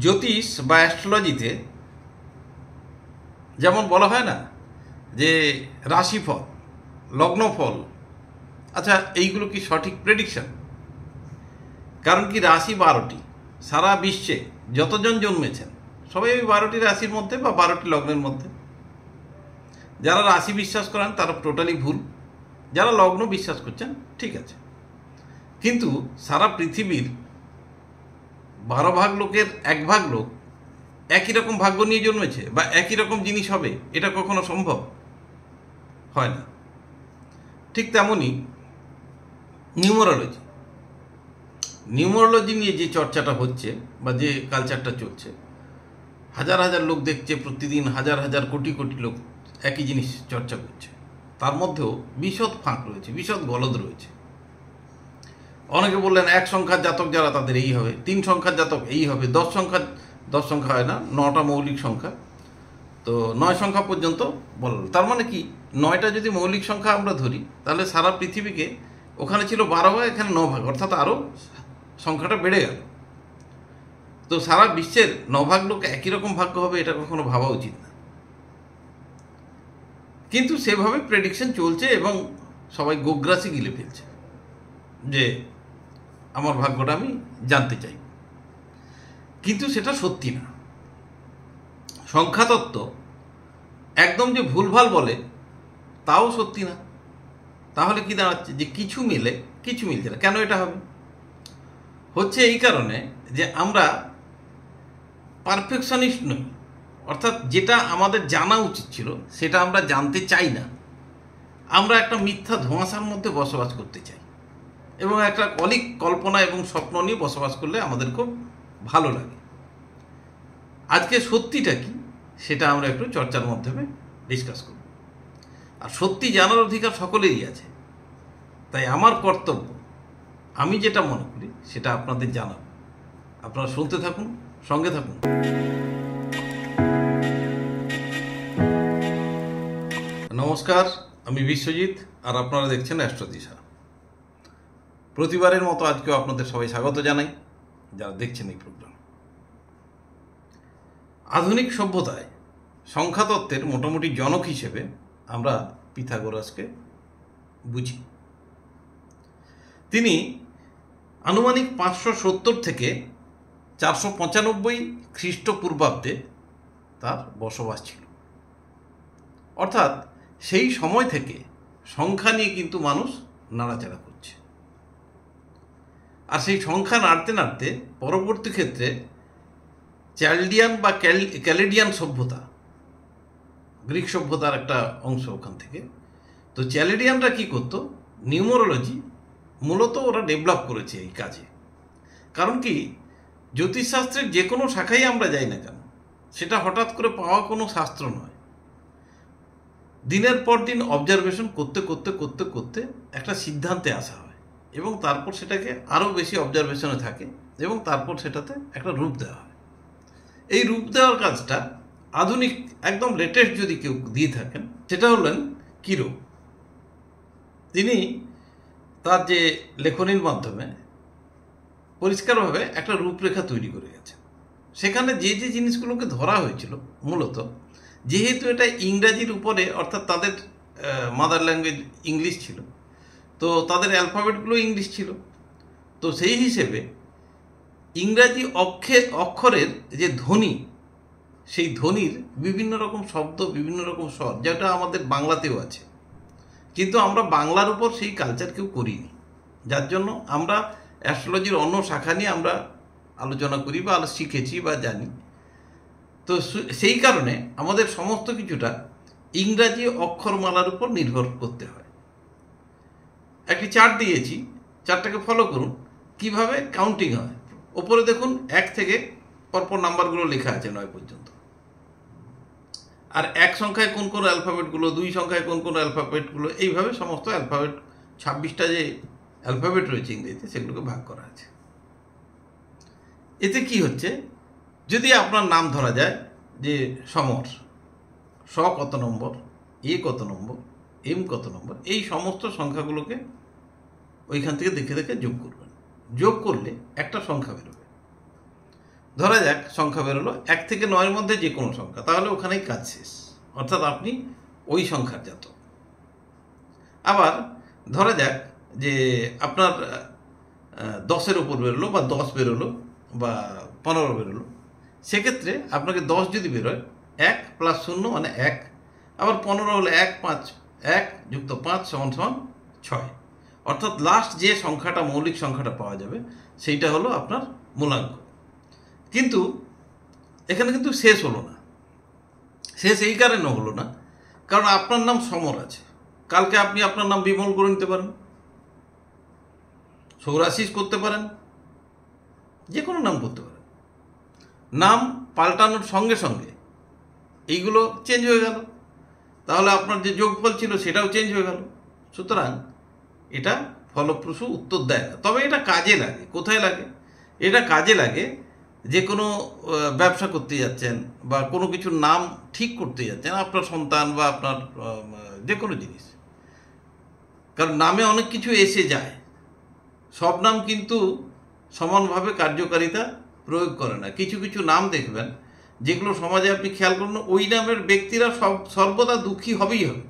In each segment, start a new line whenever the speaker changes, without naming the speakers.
জ্যোতিষ বা অ্যাস্ট্রোলজিতে যেমন বলা হয় না যে রাশিফল, লগ্নফল, আচ্ছা এইগুলো কি সঠিক প্রেডিকশন? কারণ কি রাশি 12টি, সারা বিশ্বে যতজন জন্মেছেন সবাই ওই 12টি রাশির মধ্যে বা 12টি লগ্নের মধ্যে। যারা রাশি বিশ্বাস করেন তারা টোটালি ভুল, যারা লগ্ন বিশ্বাস করছেন ঠিক আছে। কিন্তু সারা পৃথিবীর 12 ভাগ লোকের 1 ভাগ লোক একই রকম ভাগ্য নিয়ে জন্মেছে বা একই রকম জিনিস হবে, এটা কখনো সম্ভব হয় না। ঠিক তেমনই নিউমারোলজি নিয়ে যে চর্চাটা হচ্ছে বা যে কালচারটা চলছে, হাজার হাজার লোক দেখছে প্রতিদিন, হাজার হাজার কোটি কোটি লোক একই জিনিস চর্চা করছে। তার মধ্যেও বিশদ ফাঁক রয়েছে, বিশদ গলদ রয়েছে। অনেকে বললেন 1 সংখ্যার জাতক যারা তাদের এই হবে, 3 সংখ্যার জাতক এই হবে, 10 সংখ্যা হয় না, 9টা মৌলিক সংখ্যা, তো 9 সংখ্যা পর্যন্ত বলল। তার মানে কি, 9টা যদি মৌলিক সংখ্যা আমরা ধরি তাহলে সারা পৃথিবীকে, ওখানে ছিল 12 ভাগ, এখানে 9 ভাগ, অর্থাৎ আরও সংখ্যাটা বেড়ে গেল। তো সারা বিশ্বের 9 ভাগ লোক একই রকম ভাগ্য হবে, এটা কখনো ভাবা উচিত না। কিন্তু সেভাবে প্রেডিকশন চলছে এবং সবাই গোগ্রাসে গিলে ফেলছে যে আমার ভাগ্যটা আমি জানতে চাই, কিন্তু সেটা সত্যি না। সংখ্যাতত্ত্ব একদম যে ভুলভাল বলে তাও সত্যি না। তাহলে কি দাঁড়াচ্ছে, যে কিছু মিলে কিছু মিলছে না। কেন এটা হবে? হচ্ছে এই কারণে যে আমরা পারফেকশনিস্ট নই, অর্থাৎ যেটা আমাদের জানা উচিত ছিল সেটা আমরা জানতে চাই না। আমরা একটা মিথ্যা ধোঁয়াশার মধ্যে বসবাস করতে চাই এবং একটা অলিক কল্পনা এবং স্বপ্ন নিয়ে বসবাস করলে আমাদের খুব ভালো লাগে। আজকে সত্যিটা কি সেটা আমরা একটু চর্চার মাধ্যমে ডিসকাস করব। আর সত্যি জানার অধিকার সকলেরই আছে, তাই আমার কর্তব্য, আমি যেটা মনে করি সেটা আপনাদের জানাবো। আপনারা শুনতে থাকুন, সঙ্গে থাকুন। নমস্কার, আমি বিশ্বজিৎ আর আপনারা দেখছেন অ্যাস্ট্রোদিশা। প্রতিবারের মতো আজকেও আপনাদের সবাই স্বাগত জানাই যারা দেখছেন এই প্রোগ্রাম। আধুনিক সভ্যতায় সংখ্যাতত্ত্বের মোটামুটি জনক হিসেবে আমরা পিথাগোরাসকে বুঝি। তিনি আনুমানিক 570 থেকে 495 খ্রিস্টপূর্বাব্দে তার বসবাস ছিল। অর্থাৎ সেই সময় থেকে সংখ্যা নিয়ে কিন্তু মানুষ নাড়াচাড়া করছে। আর সেই সংখ্যা নাড়তে নাড়তে পরবর্তী ক্ষেত্রে চ্যালডিয়ান বা ক্যালেডিয়ান সভ্যতা, গ্রিক সভ্যতার একটা অংশ ওখান থেকে, তো চ্যালেডিয়ানরা কি করতো, নিউমারোলজি মূলত ওরা ডেভেলপ করেছে এই কাজে। কারণ কি, জ্যোতিষশাস্ত্রের যে কোনো শাখায় আমরা যাই না কেন, সেটা হঠাৎ করে পাওয়া কোনো শাস্ত্র নয়। দিনের পর দিন অবজারভেশন করতে করতে করতে করতে একটা সিদ্ধান্তে আসা হয় এবং তারপর সেটাকে আরও বেশি অবজারভেশনে থাকে এবং তারপর সেটাতে একটা রূপ দেওয়া হয়। এই রূপ দেওয়ার কাজটা আধুনিক একদম লেটেস্ট যদি কেউ দিয়ে থাকেন, সেটা হলেন কিরো। তিনি তার যে লেখনীর মাধ্যমে পরিষ্কারভাবে একটা রূপরেখা তৈরি করে গেছেন। সেখানে যে যে জিনিসগুলোকে ধরা হয়েছিল, মূলত যেহেতু এটা ইংরাজির উপরে, অর্থাৎ তাদের মাদার ল্যাঙ্গুয়েজ ইংলিশ ছিল, তো তাদের অ্যালফাবেটগুলো ইংলিশ ছিল, তো সেই হিসেবে ইংরাজি অক্ষরের যে ধ্বনি, সেই ধ্বনির বিভিন্ন রকম শব্দ, বিভিন্ন রকম স্বর, যেটা আমাদের বাংলাতেও আছে, কিন্তু আমরা বাংলার উপর সেই কালচার কেউ করিনি, যার জন্য আমরা অ্যাস্ট্রোলজির অন্য শাখা নিয়ে আমরা আলোচনা করি বা শিখেছি বা জানি। তো সেই কারণে আমাদের সমস্ত কিছুটা ইংরাজি অক্ষরমালার উপর নির্ভর করতে হয়। একটি চার্ট দিয়েছি, চার্টটাকে ফলো করুন কিভাবে কাউন্টিং হয়। ওপরে দেখুন 1 থেকে পরপর নাম্বারগুলো লেখা আছে 9 পর্যন্ত। আর 1 সংখ্যায় কোন কোন অ্যালফাবেটগুলো, 2 সংখ্যায় কোন কোন অ্যালফাবেটগুলো, এইভাবে সমস্ত অ্যালফাবেট 26টা যে অ্যালফাবেট রয়েছে ইংরেজিতে, সেগুলোকে ভাগ করা আছে। এতে কি হচ্ছে, যদি আপনার নাম ধরা যায় যে সমর, স কত নম্বর, এ কত নম্বর, এম কত নম্বর, এই সমস্ত সংখ্যাগুলোকে ওইখান থেকে দেখে দেখে যোগ করবেন। যোগ করলে একটা সংখ্যা বেরোবে। ধরা যাক সংখ্যা বেরোলো 1 থেকে 9-এর মধ্যে যে কোনো সংখ্যা, তাহলে ওখানেই কাজ শেষ, অর্থাৎ আপনি ওই সংখ্যার জাতক। আবার ধরা যাক যে আপনার 10-এর উপর বেরোলো বা 10 বেরোলো বা 15 বেরোলো, সেক্ষেত্রে আপনাকে 10 যদি বেরোয় 1 + 0 মানে 1, আবার 15 হলে 1 5 1 যুক্ত 5 = 6, অর্থাৎ লাস্ট যে সংখ্যাটা মৌলিক সংখ্যাটা পাওয়া যাবে সেইটা হলো আপনার মূলাঙ্ক। কিন্তু এখানে কিন্তু শেষ হলো না। শেষ এই কারণে হলো না, কারণ আপনার নাম সমর আছে, কালকে আপনি আপনার নাম বিমল করে নিতে পারেন, সৌরাশিস করতে পারেন, যে কোনো নাম করতে পারেন। নাম পাল্টানোর সঙ্গে সঙ্গে এইগুলো চেঞ্জ হয়ে গেল, তাহলে আপনার যে যোগফল ছিল সেটাও চেঞ্জ হয়ে গেল। সুতরাং এটা ফলপ্রসূ উত্তর দেয় না, তবে এটা কাজে লাগে। কোথায় লাগে? এটা কাজে লাগে যে কোনো ব্যবসা করতে যাচ্ছেন বা কোনো কিছুর নাম ঠিক করতে যাচ্ছেন, আপনার সন্তান বা আপনার যে কোনো জিনিস, কারণ নামে অনেক কিছু এসে যায়, সব নাম কিন্তু সমানভাবে কার্যকারিতা প্রয়োগ করে না। কিছু কিছু নাম দেখবেন যেগুলো সমাজে আপনি খেয়াল করুন, ওই নামের ব্যক্তিরা সর্বদা দুঃখী হবেই হবে,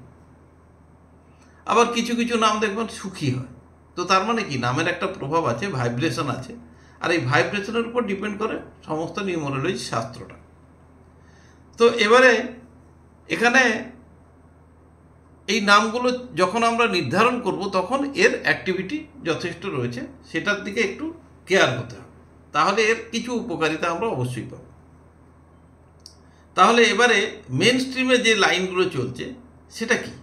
আবার কিছু কিছু নাম দেখবেন সুখী হয়। তো তার মানে কি, নামের একটা প্রভাব আছে, ভাইব্রেশন আছে, আর এই ভাইব্রেশনের উপর ডিপেন্ড করে সমস্ত নিউমারোলজি শাস্ত্রটা। তো এবারে এখানে এই নামগুলো যখন আমরা নির্ধারণ করব তখন এর অ্যাক্টিভিটি যথেষ্ট রয়েছে, সেটার দিকে একটু কেয়ার হতে হবে, তাহলে এর কিছু উপকারিতা আমরা অবশ্যই পাব। তাহলে এবারে মেন স্ট্রিমে যে লাইনগুলো চলছে সেটা কি?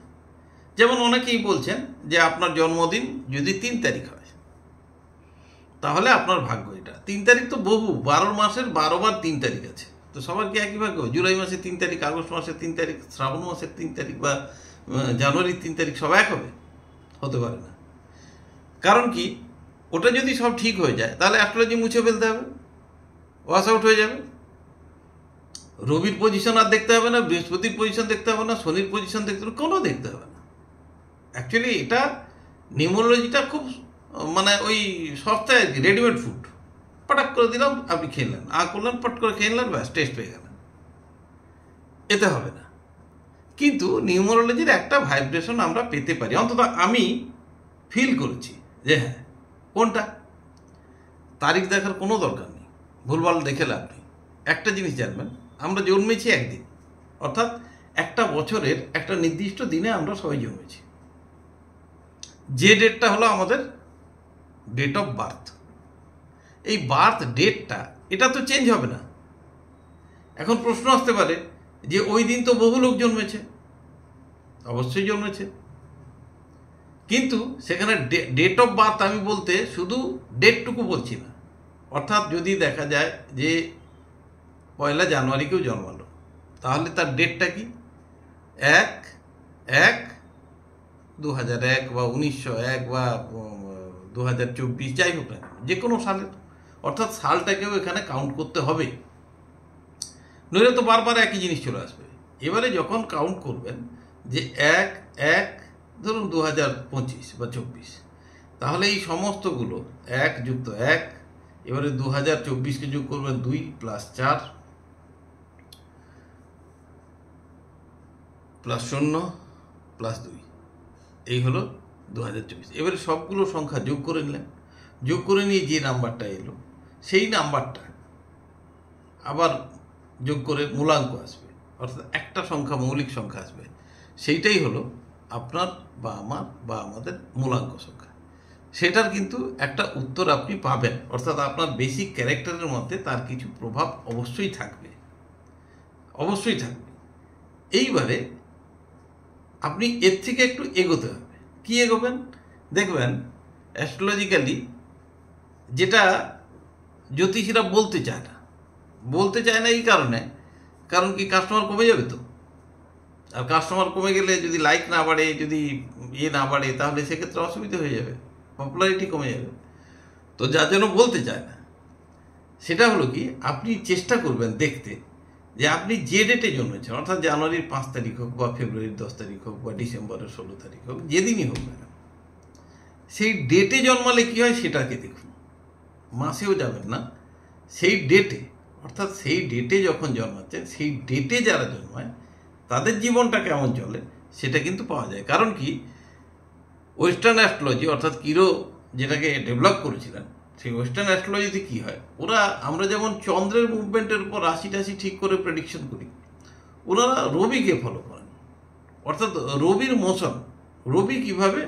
যেমন অনেকেই বলছেন যে আপনার জন্মদিন যদি 3 তারিখ হয় তাহলে আপনার ভাগ্য এটা। 3 তারিখ তো বহু, 12 মাসের 12 বার 3 তারিখ আছে, তো সবার কি একই ভাগ্য? জুলাই মাসে 3 তারিখ, আগস্ট মাসে 3 তারিখ, শ্রাবণ মাসের 3 তারিখ বা জানুয়ারির 3 তারিখ সব এক হবে? হতে পারে না। কারণ কি, ওটা যদি সব ঠিক হয়ে যায় তাহলে অ্যাস্ট্রোলজি মুছে ফেলতে হবে, ওয়াশ আউট হয়ে যাবে। রবির পজিশন আর দেখতে হবে না, বৃহস্পতির পজিশন দেখতে হবে না, শনির পজিশন দেখতে হবে, কোনো দেখতে হবে না। অ্যাকচুয়ালি এটা নিউমোলজিটা খুব মানে ওই সস্তায় আর কি, রেডিমেড ফুড, পটাক করে দিলাম আপনি খেলেন, করলেন পট করে খেয়ে নিলেন, ব্যাস টেস্ট পেয়ে গেলেন, এতে হবে না। কিন্তু নিউমোলজির একটা ভাইব্রেশন আমরা পেতে পারি, অন্তত আমি ফিল করেছি যে হ্যাঁ কোনটা। তারিখ দেখার কোনো দরকার নেই, ভুলভাল দেখে লাভ নেই। একটা জিনিস জানবেন, আমরা জন্মেছি একদিন, অর্থাৎ একটা বছরের একটা নির্দিষ্ট দিনে আমরা সবাই জন্মেছি। যে ডেটটা হলো আমাদের ডেট অফ বার্থ, এই বার্থ ডেটটা এটা তো চেঞ্জ হবে না। এখন প্রশ্ন আসতে পারে যে ওই দিন তো বহু লোক জন্মেছে, অবশ্যই জন্মেছে, কিন্তু সেখানে ডেট অফ বার্থ আমি বলতে শুধু ডেটটুকু বলছি না। অর্থাৎ যদি দেখা যায় যে 1 জানুয়ারি কেউ জন্মালো, তাহলে তার ডেটটা কি 1/1/2001 বা 1901 বা 2024, যাই হোক না যে কোনো সালের, অর্থাৎ সালটাকেও এখানে কাউন্ট করতে হবে, নইলে তো বারবার একই জিনিস চলে আসবে। এবারে যখন কাউন্ট করবেন যে 1/1 ধরুন 2025 বা 24, তাহলে এই সমস্তগুলো 1 যুক্ত 1, এবারে 2024কে যোগ করবেন 2 + 4 + 0 + 2, এই হলো 2024। এবারে সবগুলো সংখ্যা যোগ করে নিলেন, যোগ করে নিয়ে যে নাম্বারটা এলো সেই নাম্বারটা আবার যোগ করে মূলাঙ্ক আসবে, অর্থাৎ একটা সংখ্যা মৌলিক সংখ্যা আসবে, সেইটাই হলো আপনার বা আমার বা আমাদের মূলাঙ্ক সংখ্যা। সেটার কিন্তু একটা উত্তর আপনি পাবেন, অর্থাৎ আপনার বেসিক ক্যারেক্টারের মধ্যে তার কিছু প্রভাব অবশ্যই থাকবে, অবশ্যই থাকবে। এইবারে আপনি এর থেকে একটু এগোতে হবে। কি এগোবেন? দেখবেন অ্যাস্ট্রোলজিক্যালি যেটা জ্যোতিষীরা বলতে চায় না এই কারণে, কারণ কি কাস্টমার কমে যাবে তো, আর কাস্টমার কমে গেলে যদি লাইক না বাড়ে, যদি না বাড়ে, তাহলে সেক্ষেত্রে অসুবিধা হয়ে যাবে, পপুলারিটি কমে যাবে। তো যার জন্য বলতে চায় না, সেটা হলো কি, আপনি চেষ্টা করবেন দেখতে যে আপনি যে ডেটে জন্মেছেন, অর্থাৎ জানুয়ারির 5 তারিখ হোক বা ফেব্রুয়ারির 10 তারিখ হোক বা ডিসেম্বরের 16 তারিখ হোক, যেদিনই হোক না, সেই ডেটে জন্মালে কি হয় সেটাকে দেখুন। মাসেও যাবেন না, সেই ডেটে, অর্থাৎ সেই ডেটে যখন জন্মাচ্ছে, সেই ডেটে যারা জন্মায় তাদের জীবনটা কেমন চলে সেটা কিন্তু পাওয়া যায়। কারণ কি, ওয়েস্টার্ন অ্যাস্ট্রোলজি অর্থাৎ কিরো যেটাকে ডেভেলপ করেছিলেন, সেই ওয়েস্টার্ন অ্যাস্ট্রোলজিতে কী হয়, আমরা যেমন চন্দ্রের মুভমেন্টের উপর রাশি টাশি ঠিক করে প্রেডিকশন করি, ওনারা রবিকে ফলো করেন। অর্থাৎ রবির মোশন, রবি কিভাবে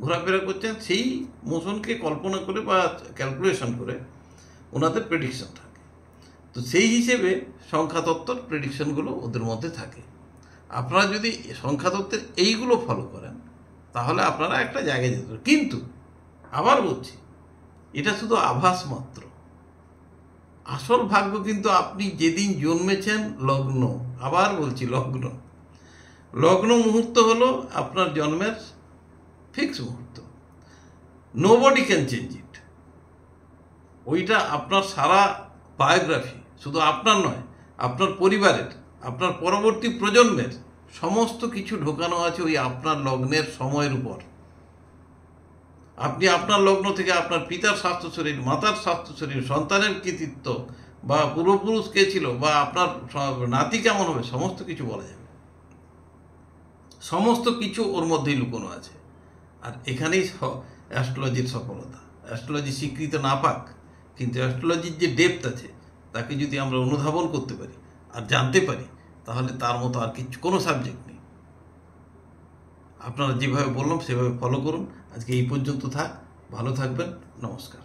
ঘোরাফেরা করছেন সেই মোশনকে কল্পনা করে বা ক্যালকুলেশন করে ওনাদের প্রেডিকশন থাকে। তো সেই হিসেবে সংখ্যাতত্ত্বর প্রেডিকশনগুলো ওদের মধ্যে থাকে। আপনারা যদি সংখ্যাতত্ত্বের এইগুলো ফলো করেন তাহলে আপনারা একটা জায়গায় যেতে পারেন। কিন্তু আবার বলছি, এটা শুধু আভাস মাত্র। আসল ভাগ্য কিন্তু আপনি যেদিন জন্মেছেন লগ্ন, আবার বলছি লগ্ন, লগ্ন মুহূর্ত হলো আপনার জন্মের ফিক্স মুহূর্ত। Nobody can change it. ওইটা আপনার সারা বায়োগ্রাফি, শুধু আপনার নয়, আপনার পরিবারের, আপনার পরবর্তী প্রজন্মের সমস্ত কিছু ঢোকানো আছে ওই আপনার লগ্নের সময়ের উপর। আপনি আপনার লগ্ন থেকে আপনার পিতার স্বাস্থ্য শরীর, মাতার স্বাস্থ্য শরীর, সন্তানের কৃতিত্ব বা পূর্বপুরুষ কে ছিল বা আপনার নাতি কেমন হবে, সমস্ত কিছু বলা যাবে। সমস্ত কিছু ওর মধ্যেই লুকোনো আছে। আর এখানেই অ্যাস্ট্রোলজির সফলতা। অ্যাস্ট্রোলজি স্বীকৃত না পাক, কিন্তু অ্যাস্ট্রোলজির যে ডেপথ আছে তাকে যদি আমরা অনুধাবন করতে পারি আর জানতে পারি, তাহলে তার মতো আর কিছু কোনো সাবজেক্ট নেই। আপনারা যেভাবে বললাম সেভাবে ফলো করুন। আজকে এই পর্যন্ত থাক। ভালো থাকবেন। নমস্কার।